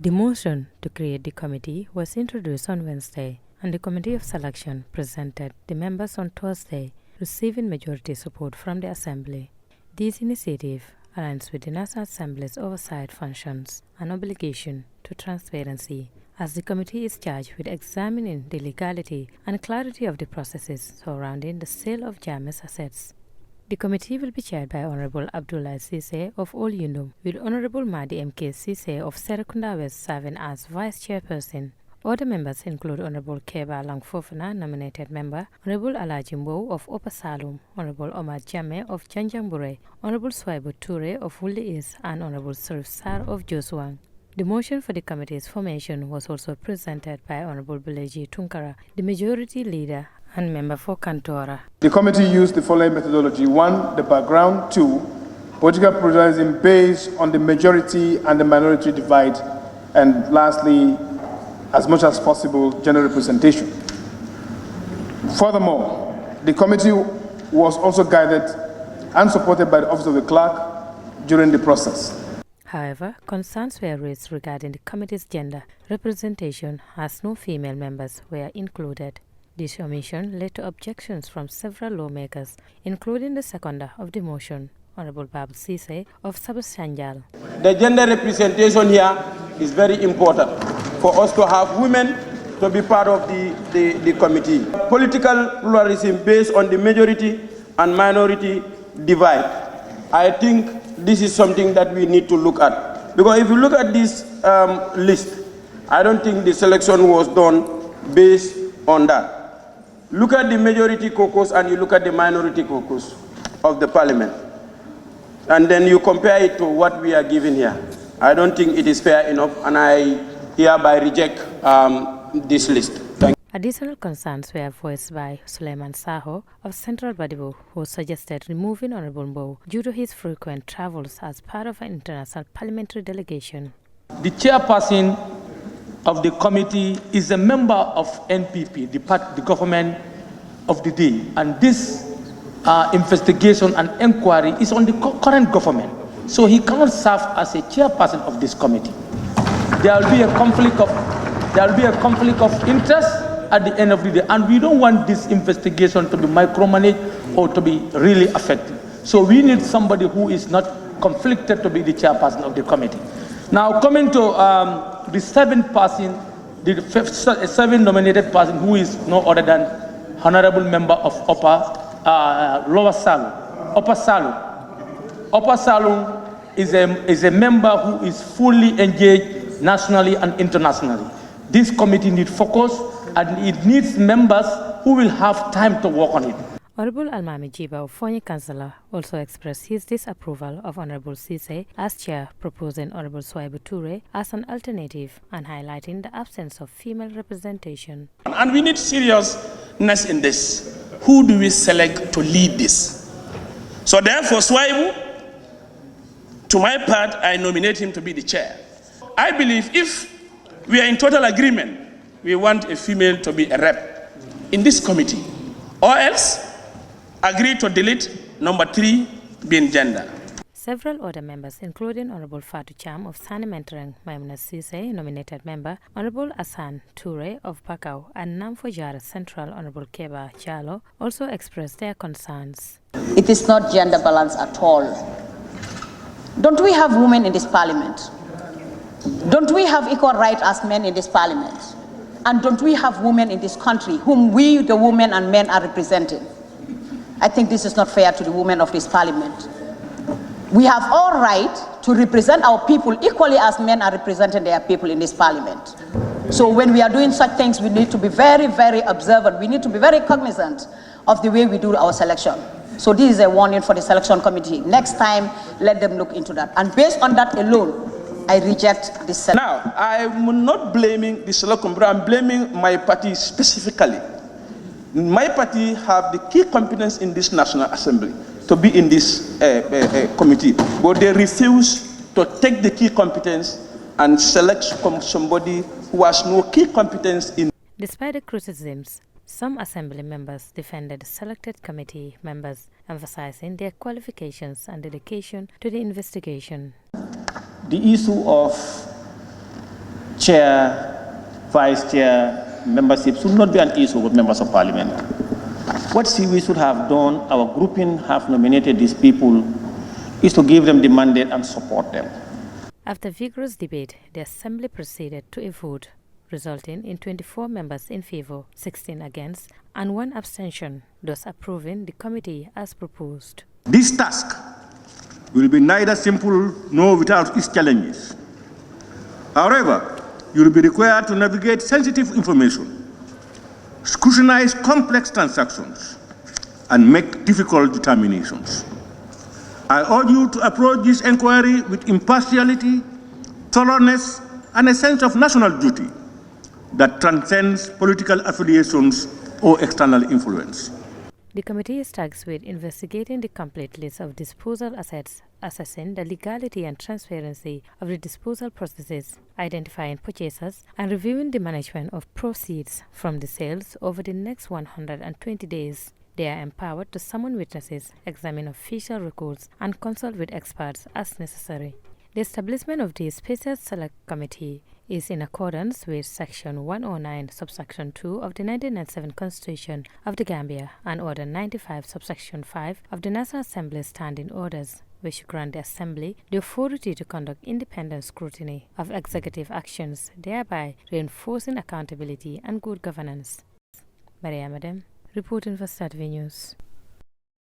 The motion to create the committee was introduced on Wednesday, and the Committee of Selection presented the members on Thursday, receiving majority support from the Assembly. This initiative aligns with the National Assembly's oversight functions and obligation to transparency, as the committee is charged with examining the legality and clarity of the processes surrounding the sale of Jammeh's assets. The committee will be chaired by Honorable Abdullah Sise of Ol Yundum, with Honorable Mahdi M.K. Sise of Serekunda West serving as Vice Chairperson. Other members include Honorable Keba Langfofana, nominated member, Honorable Alaji Mbow of Upper Salum, Honorable Omar Jammeh of Janjanbure, Honorable Swaibu Toure of Wuli East, and Honorable Sirif Sar of Josuang. The motion for the committee's formation was also presented by Honorable Beleji Tunkara, the majority leader and member for Kantora. The committee used the following methodology: 1, the background; 2, political pluralism based on the majority and the minority divide; and lastly, as much as possible, gender representation. Furthermore, the committee was also guided and supported by the Office of the Clerk during the process. However, concerns were raised regarding the committee's gender representation, as no female members were included. This omission led to objections from several lawmakers, including the seconder of the motion, Honorable Babu Sise of Sabasanjal. The gender representation here is very important for us to have women to be part of the committee. Political pluralism based on the majority and minority divide. I think this is something that we need to look at. Because if you look at this list, I don't think the selection was done based on that. Look at the majority caucus and you look at the minority caucus of the parliament. And then you compare it to what we are given here. I don't think it is fair enough, and I hereby reject this list. Thank you. Additional concerns were voiced by Suleiman Saho of Central Badibu, who suggested removing Honorable Mbow due to his frequent travels as part of an international parliamentary delegation. The chairperson of the committee is a member of NPP, the government of the day, and this investigation and inquiry is on the current government, so he cannot serve as a chairperson of this committee. There will be a conflict of interest at the end of the day, and we don't want this investigation to be micromanaged or to be really affected. So we need somebody who is not conflicted to be the chairperson of the committee. Now, coming to the seventh person, the seven nominated person, who is no other than Honorable Member of Lower Salum, Upper Salum. Upper Salum is a member who is fully engaged nationally and internationally. This committee needs focus, and it needs members who will have time to work on it. Honorable Almami Jiba of Fonyi Councillor also expressed his disapproval of Honorable Sise as chair, proposing Honorable Swaibu Toure as an alternative and highlighting the absence of female representation. And we need seriousness in this. Who do we select to lead this? So therefore, Swaibu, to my part, I nominate him to be the chair. I believe if we are in total agreement, we want a female to be a rep in this committee, or else agree to delete number 3 being gender. Several other members, including Honorable Fatou Cham of Sani Mentereng, Maimuna Sise, nominated member, Honorable Asan Toure of Bakau, and Namfojara Central, Honorable Keba Jalo, also expressed their concerns. It is not gender balance at all. Don't we have women in this parliament? Don't we have equal rights as men in this parliament? And don't we have women in this country whom we, the women and men, are representing? I think this is not fair to the women of this parliament. We have all right to represent our people equally as men are representing their people in this parliament. So when we are doing such things, we need to be very, very observant. We need to be very cognizant of the way we do our selection. So this is a warning for the selection committee. Next time, let them look into that. And based on that alone, I reject this selection. Now, I'm not blaming the selection, but I'm blaming my party specifically. My party have the key competence in this National Assembly to be in this committee, but they refuse to take the key competence and select somebody who has no key competence in. Despite the criticisms, some assembly members defended selected committee members, emphasizing their qualifications and dedication to the investigation. The issue of chair, vice chair, membership should not be an issue with members of parliament. What we should have done, our grouping have nominated these people, is to give them the mandate and support them. After vigorous debate, the Assembly proceeded to a vote, resulting in 24 members in favor, 16 against, and 1 abstention, thus approving the committee as proposed. This task will be neither simple nor without its challenges. However, you will be required to navigate sensitive information, scrutinize complex transactions, and make difficult determinations. I urge you to approach this inquiry with impartiality, thoroughness, and a sense of national duty that transcends political affiliations or external influence. The committee is tasked with investigating the complete list of disposal assets, assessing the legality and transparency of the disposal processes, identifying purchasers, and reviewing the management of proceeds from the sales over the next 120 days. They are empowered to summon witnesses, examine official records, and consult with experts as necessary. The establishment of the Special Select Committee is in accordance with Section 109, Subsection 2 of the 1997 Constitution of the Gambia and Order 95, Subsection 5 of the National Assembly Standing Orders, which grant the Assembly the authority to conduct independent scrutiny of executive actions, thereby reinforcing accountability and good governance. Maria Madam, reporting for StatV News.